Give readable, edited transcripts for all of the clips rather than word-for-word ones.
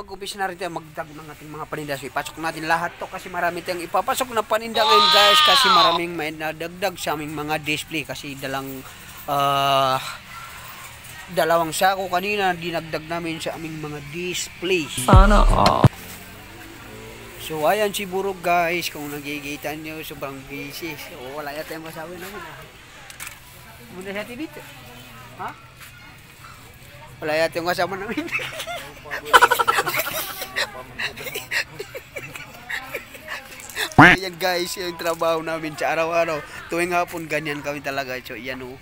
mag-umpisa na rin tayo magdag ng ating mga paninda. So, ipasok natin lahat to kasi marami tayong ipapasok na paninda ngayon guys. Kasi maraming may nadagdag sa aming mga display. Kasi dalawang sako kanina dinagdag namin sa aming mga display. Sana all. So ayan si Burog guys, kung nagkikita nyo sobrang busy. So wala yata yung masabi namin muna siya dito. Ha? Wala yata yung kasama namin. Ayan guys, yung trabaho namin sa araw-araw. Tuwing hapon ganyan kami talaga. So yan o.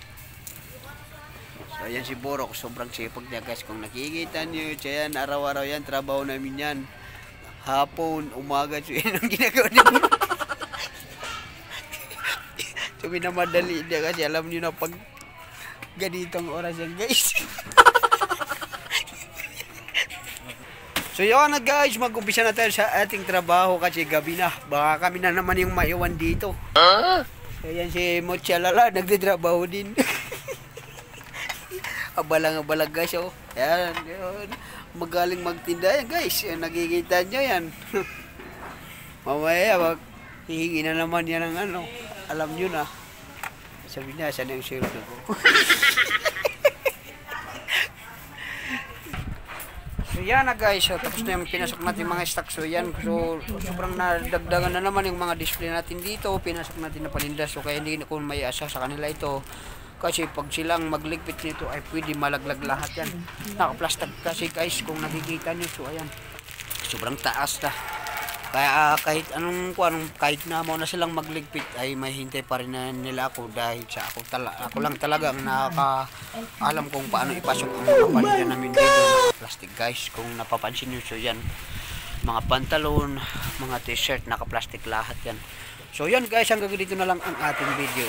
So ayan si Burog, sobrang sipag niya guys. Kung nakikita nyo, so yan araw-araw yan, trabaho namin yan. Hapon, umaga, so yun ang ginagawa niya. So minamadali niya kasi alam niyo na pag ganitong oras yan guys. So yun na guys, mag-umpisa na tayo sa ating trabaho kasi gabi na. Baka kami na naman yung maiwan dito. So yan si Mochalala, nagtitrabaho din. Abalang-abalang guys, oh. Yan, yun. Magaling magtinda yan guys. Yan, nakikita nyo yan. Mamaya, hihingi na naman yan ng ano. Alam nyo na. Sabi niya, saan yung sweldo ko? So yan na guys. So, tapos na yung pinasok natin mga stock. So yan. So sobrang nadagdagan na naman yung mga display natin dito. Pinasok natin na paninda. So kaya hindi ko may asa sa kanila ito. Kasi pag silang magligpit nito ay pwede malaglag lahat yan. Naka-plastic kasi guys kung nakikita nyo. So ayan. Sobrang taas na. Kaya kahit kahit na mo na silang magligpit ay may hintay pa rin na nila ako dahil sa ako lang talaga ang alam kung paano ipasok ang mga paninda namin dito. Plastic guys kung napapansin nyo. So yan. Mga pantalon, mga t-shirt, naka-plastic lahat yan. So yan guys, hanggang dito na lang ang ating video.